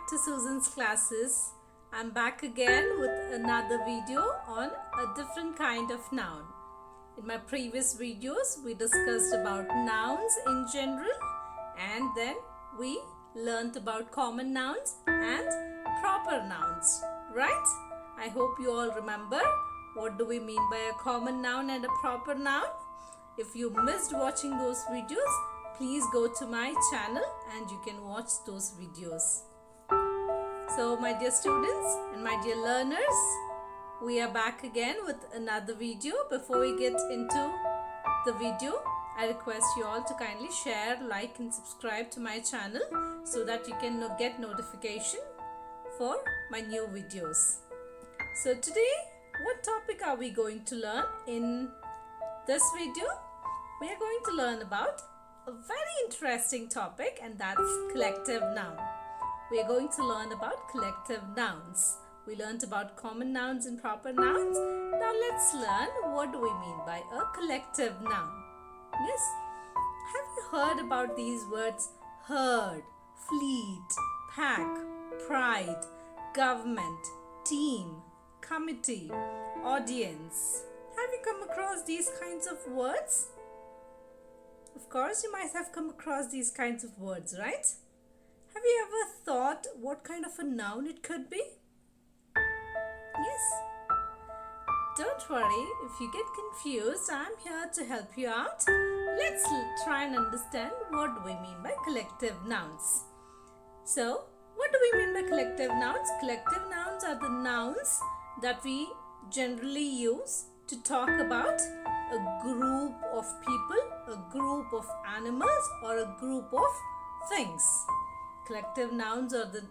back to Susan's classes. I'm back again with another video on a different kind of noun. In my previous videos, we discussed about nouns in general, and then we learned about common nouns and proper nouns, right? I hope you all remember what do we mean by a common noun and a proper noun. If you missed watching those videos, please go to my channel and you can watch those videos. So my dear students and my dear learners, we are back again with another video. Before we get into the video, I request you all to kindly share, like and subscribe to my channel so that you can get notification for my new videos. So today, what topic are we going to learn in this video? We are going to learn about a very interesting topic, and that's collective noun. We are going to learn about collective nouns. We learned about common nouns and proper nouns. Now let's learn what do we mean by a collective noun. Yes, have you heard about these words herd, fleet, pack, pride, government, team, committee, audience? Have you come across these kinds of words? Of course, you might have come across these kinds of words, right? Have you ever thought what kind of a noun it could be? Yes. Don't worry, if you get confused, I'm here to help you out. Let's try and understand what do we mean by collective nouns. So, what do we mean by collective nouns? Collective nouns are the nouns that we generally use to talk about a group of people, a group of animals, or a group of things. Collective nouns are the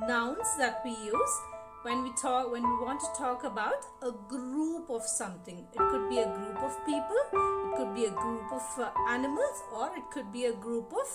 nouns that we use when we want to talk about a group of something. It could be a group of people, it could be a group of animals, or it could be a group of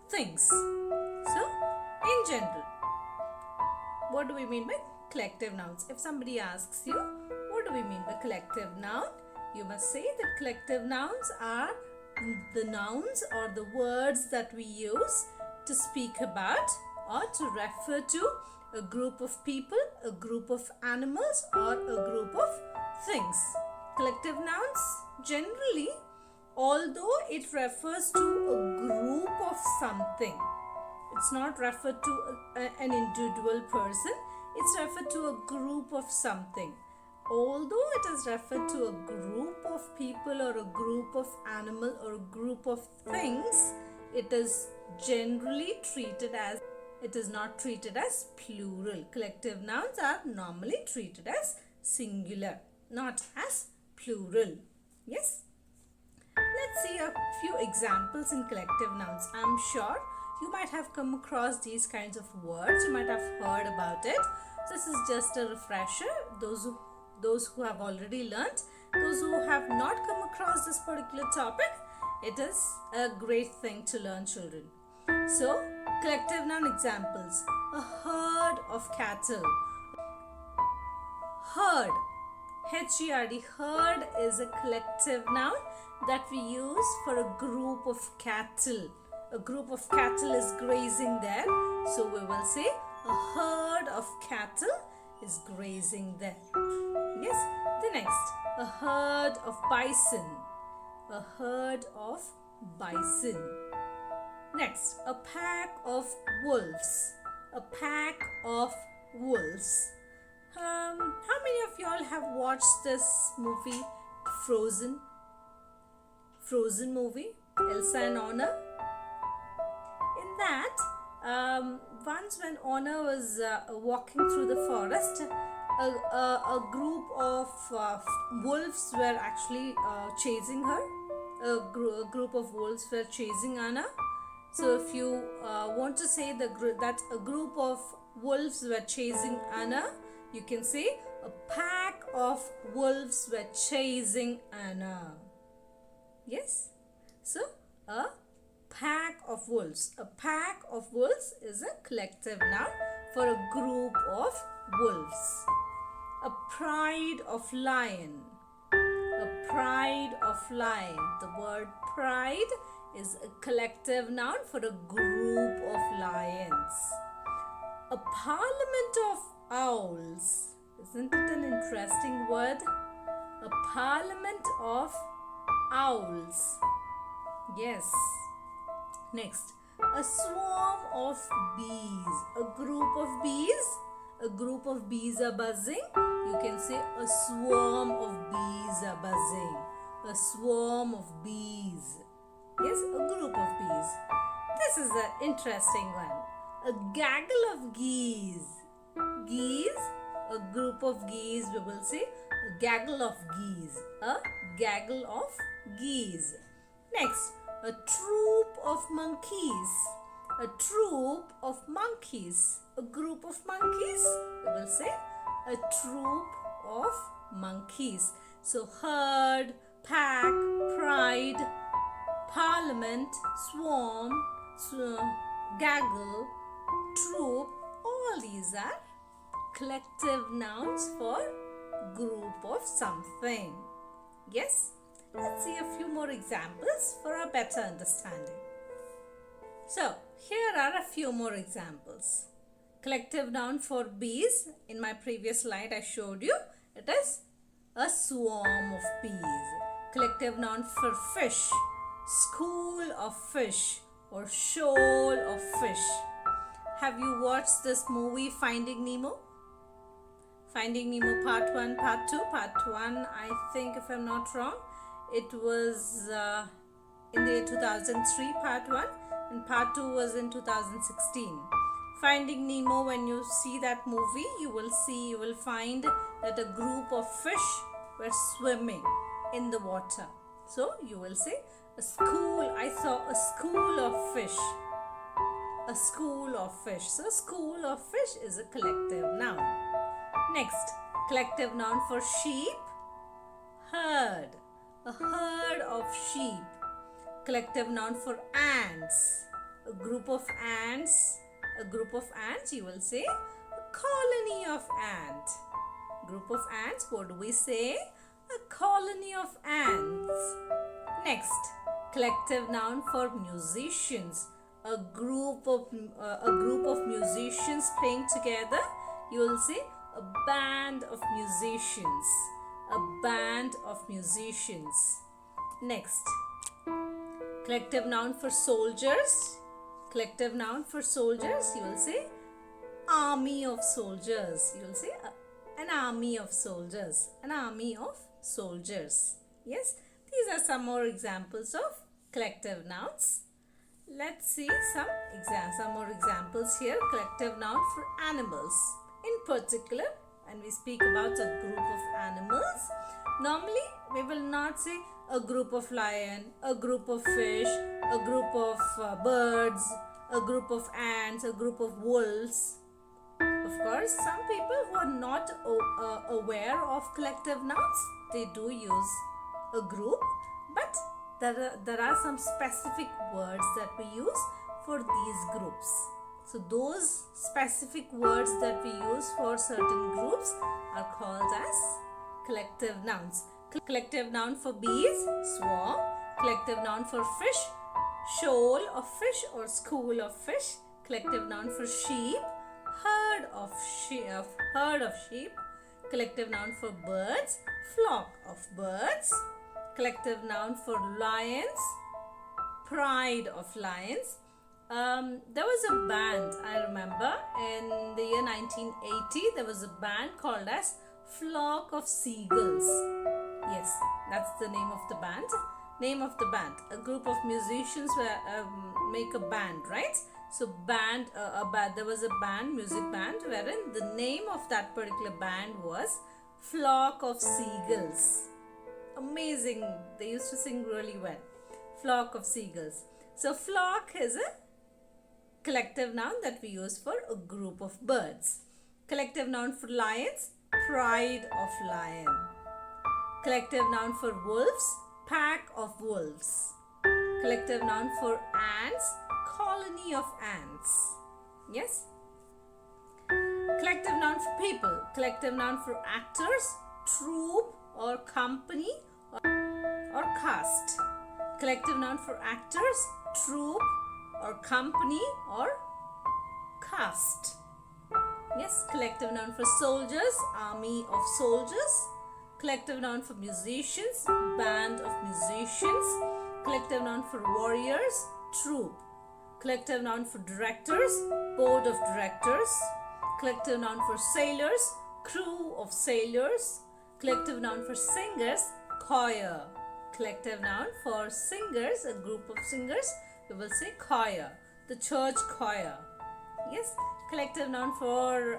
things. So, in general, what do we mean by collective nouns? If somebody asks you, what do we mean by collective noun? You must say that collective nouns are the nouns or the words that we use to speak about or to refer to a group of people, a group of animals, or a group of things. Collective nouns generally, although it refers to a group of something, it's not referred to an individual person, it's referred to a group of something. Although it is referred to a group of people or a group of animal or a group of things, it is generally treated as, it is not treated as plural. Collective nouns are normally treated as singular, not as plural. Yes? Let's see a few examples in collective nouns. I'm sure you might have come across these kinds of words. You might have heard about it. This is just a refresher. Those who have already learnt, those who have not come across this particular topic, it is a great thing to learn, children. So, collective noun examples. A herd of cattle. Herd, H-E-R-D, herd is a collective noun that we use for a group of cattle. A group of cattle is grazing there. So, we will say a herd of cattle is grazing there. Yes, the next, a herd of bison. A herd of bison. Next, a pack of wolves. A pack of wolves. How many of y'all have watched this movie, Frozen? Frozen movie, Elsa and Anna. In that, once when Anna was walking through the forest, a group of wolves were actually chasing her. A group of wolves were chasing Anna. So if you want to say that a group of wolves were chasing Anna, you can say a pack of wolves were chasing Anna. Yes? So a pack of wolves. A pack of wolves is a collective noun for a group of wolves. A pride of lion. A pride of lion. The word pride is a collective noun for a group of lions. A parliament of owls. Isn't it an interesting word? A parliament of owls. Yes. Next, a swarm of bees. A group of bees. A group of bees are buzzing. You can say a swarm of bees are buzzing. A swarm of bees. Yes, a group of bees. This is an interesting one. A gaggle of geese. Geese, a group of geese, we will say a gaggle of geese. A gaggle of geese. Next, a troop of monkeys. A troop of monkeys. A group of monkeys, we will say a troop of monkeys. So herd, pack, pride, parliament, swarm, gaggle, troop, all these are collective nouns for group of something. Yes? Let's see a few more examples for a better understanding. So, here are a few more examples. Collective noun for bees. In my previous slide I showed you. It is a swarm of bees. Collective noun for fish. School of fish or shoal of fish. Have you watched this movie Finding Nemo? Finding Nemo part 1, part 2. Part 1, I think if I'm not wrong, it was in the year 2003, part 1, and part 2 was in 2016. Finding Nemo, when you see that movie, you will find that a group of fish were swimming in the water. So you will say a school, I saw a school of fish. A school of fish. So school of fish is a collective noun. Next, collective noun for sheep. Herd. A herd of sheep. Collective noun for ants. A group of ants. A group of ants, you will say a colony of ants. Group of ants, what do we say? A colony of ants. Next, collective noun for musicians. A group of musicians playing together. You will say a band of musicians. A band of musicians. Next, collective noun for soldiers. Collective noun for soldiers, you will say army of soldiers. You will say an army of soldiers. An army of soldiers. Yes, these are some more examples of collective nouns. Let's see some more examples here. Collective noun for animals. In particular, when we speak about a group of animals, normally we will not say a group of lion, a group of fish, a group of birds, a group of ants, a group of wolves. Of course, some people who are not aware of collective nouns, they do use a group, but there are some specific words that we use for these groups. So those specific words that we use for certain groups are called as collective nouns. Collective noun for bees, swarm. Collective noun for fish, shoal of fish or school of fish. Collective noun for sheep, herd of sheep. Collective noun for birds, flock of birds. Collective noun for lions, pride of lions. There was a band, I remember, in the year 1980, there was a band called as Flock of Seagulls. Yes, that's the name of the band. Name of the band. A group of musicians make a band, right? So there was a band, music band, wherein the name of that particular band was Flock of Seagulls. Amazing. They used to sing really well. Flock of Seagulls. So flock is a collective noun that we use for a group of birds. Collective noun for lions, pride of lion. Collective noun for wolves, pack of wolves. Collective noun for ants, colony of ants. Yes? Collective noun for people. Collective noun for actors, troupe or company or cast. Collective noun for actors, troupe or company or cast. Yes, collective noun for soldiers, army of soldiers. Collective noun for musicians, band of musicians. Collective noun for warriors, troop. Collective noun for directors, board of directors. Collective noun for sailors, crew of sailors. Collective noun for singers, choir. Collective noun for singers, a group of singers, we will say choir, the church choir. Yes, collective noun for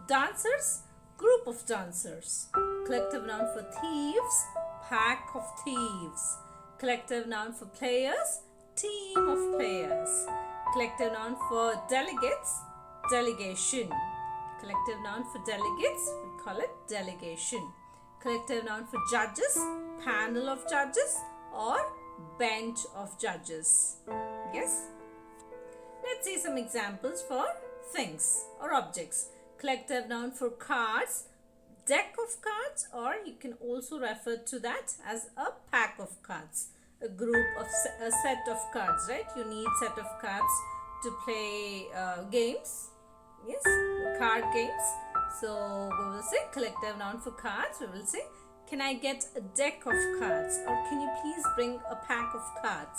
dancers, group of dancers. Collective noun for thieves, pack of thieves. Collective noun for players, team of players. Collective noun for delegates, delegation. Collective noun for delegates, we call it delegation. Collective noun for judges, panel of judges or bench of judges. Yes. Let's see some examples for things or objects. Collective noun for cards, deck of cards, or you can also refer to that as a pack of cards. A group of a set of cards, right? You need set of cards to play games. Yes, card games. So we will say collective noun for cards. We will say, can I get a deck of cards, or can you please bring a pack of cards?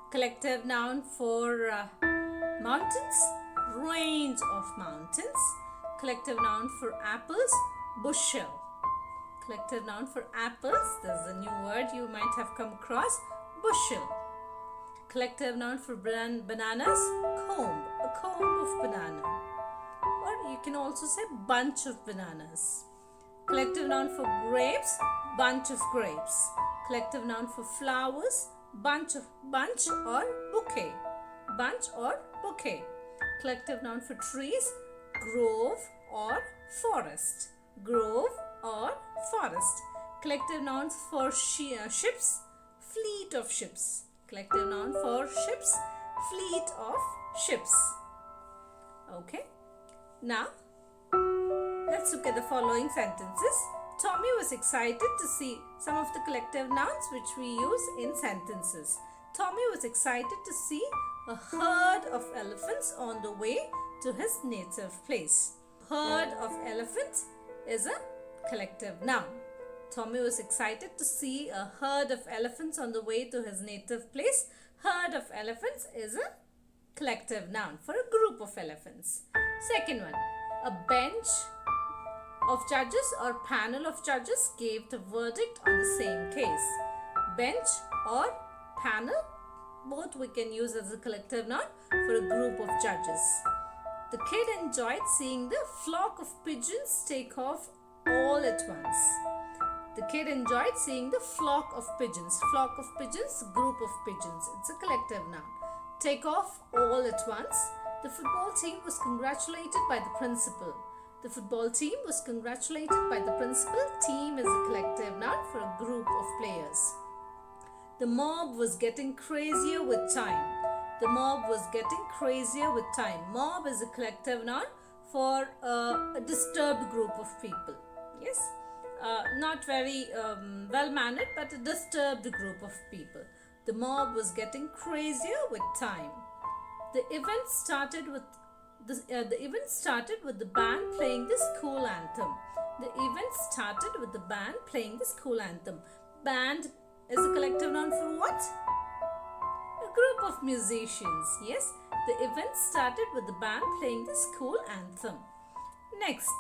Collective noun for mountains, range of mountains. Collective noun for apples, bushel. Collective noun for apples, there's a new word you might have come across, bushel. Collective noun for bananas, comb, a comb of banana. Or you can also say bunch of bananas. Collective noun for grapes, bunch of grapes. Collective noun for flowers, bunch or bouquet. Bunch or bouquet. Collective noun for trees, grove or forest. Grove or forest. Collective nouns for ships, fleet of ships. Collective noun for ships, fleet of ships. Okay. Now, let's look at the following sentences. Tommy was excited to see some of the collective nouns which we use in sentences. Tommy was excited to see a herd of elephants on the way to his native place. Herd of elephants is a collective noun. Tommy was excited to see a herd of elephants on the way to his native place. Herd of elephants is a collective noun for a group of elephants. Second one, a bench of judges or panel of judges gave the verdict on the same case. Bench or panel, both we can use as a collective noun for a group of judges. The kid enjoyed seeing the flock of pigeons take off all at once. The kid enjoyed seeing the flock of pigeons. Flock of pigeons, group of pigeons. It's a collective noun. Take off all at once. The football team was congratulated by the principal. The football team was congratulated by the principal. Team is a collective noun for a group of players. The mob was getting crazier with time. The mob was getting crazier with time. Mob is a collective noun for a disturbed group of people. Yes, not very well-mannered, but a disturbed group of people. The mob was getting crazier with time. The event started with the band playing the school anthem. The event started with the band playing the school anthem. Band is a collective noun for what? A group of musicians. Yes, the event started with the band playing the school anthem. Next,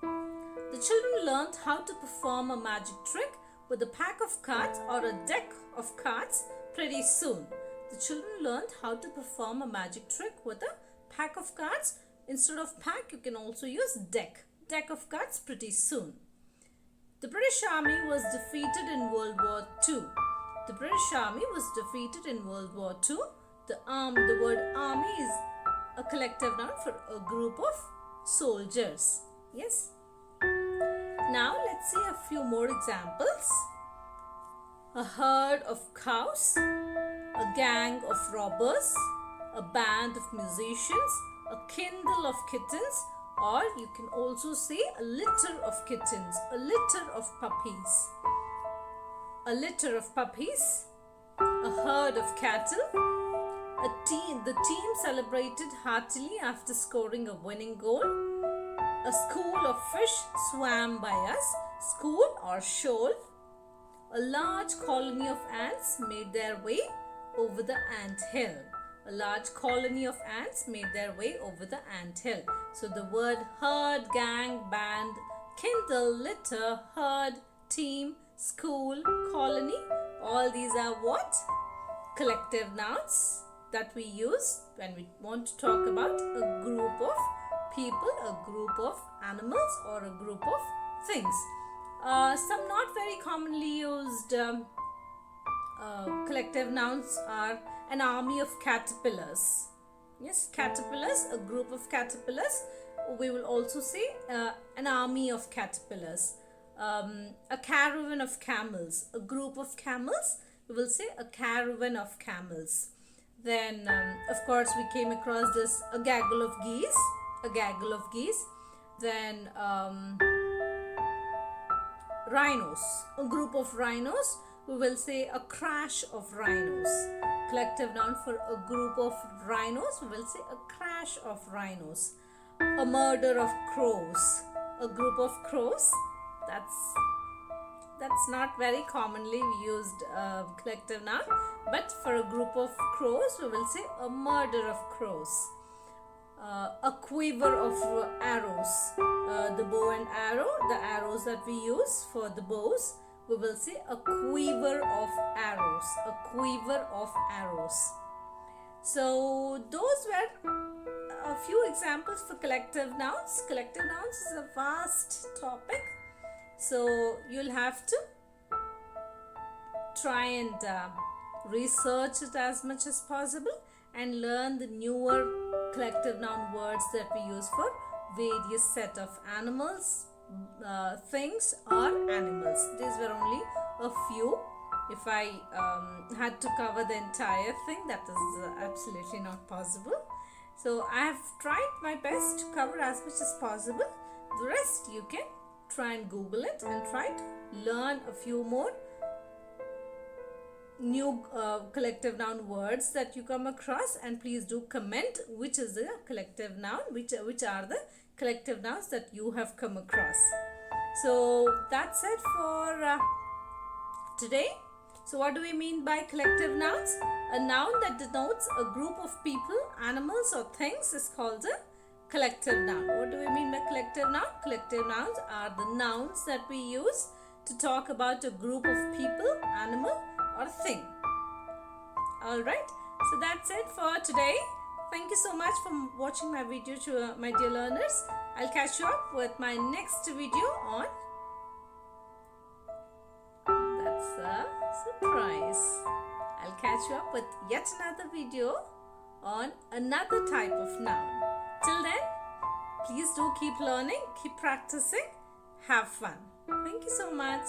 the children learned how to perform a magic trick with a pack of cards or a deck of cards pretty soon. The children learned how to perform a magic trick with a pack of cards. Instead of pack, you can also use deck. Deck of cards pretty soon. The British Army was defeated in World War II. The British Army was defeated in World War II. The word army is a collective noun for a group of soldiers. Yes. Now let's see a few more examples. A herd of cows, a gang of robbers, a band of musicians, a kindle of kittens, or you can also say a litter of kittens, a litter of puppies. A litter of puppies, a herd of cattle, The team celebrated heartily after scoring a winning goal. A school of fish swam by us. School or shoal. A large colony of ants made their way over the ant hill. A large colony of ants made their way over the ant hill. So the word herd, gang, band, kindle, litter, herd, team, school, colony, all these are what? Collective nouns that we use when we want to talk about a group of people, a group of animals, or a group of things. Some not very commonly used collective nouns are an army of caterpillars. Yes, caterpillars, a group of caterpillars. We will also say an army of caterpillars. A caravan of camels, a group of camels. We will say a caravan of camels. Then, of course, we came across this a gaggle of geese, a gaggle of geese. Then, rhinos, a group of rhinos. We will say a crash of rhinos. Collective noun for a group of rhinos, we will say a crash of rhinos. A murder of crows, a group of crows. That's not very commonly used collective noun, but for a group of crows we will say a murder of crows. A quiver of arrows, the bow and arrow, the arrows that we use for the bows, we will say a quiver of arrows, a quiver of arrows. So those were a few examples for collective nouns. Collective nouns is a vast topic, so you'll have to try and research it as much as possible and learn the newer collective noun words that we use for various set of animals, things or animals. These were only a few. If I had to cover the entire thing, that is absolutely not possible. So I have tried my best to cover as much as possible. The rest you can try and Google it and try to learn a few more new collective noun words that you come across, and please do comment which is the collective noun, which are the collective nouns that you have come across. So that's it for today. So what do we mean by collective nouns? A noun that denotes a group of people, animals or things is called a collective noun. What do we mean by collective noun? Collective nouns are the nouns that we use to talk about a group of people, animal or thing. Alright, so that's it for today. Thank you so much for watching my video, to my dear learners. I'll catch you up with my next video on, that's a surprise. I'll catch you up with yet another video on another type of noun. Till then, please do keep learning, keep practicing, have fun. Thank you so much.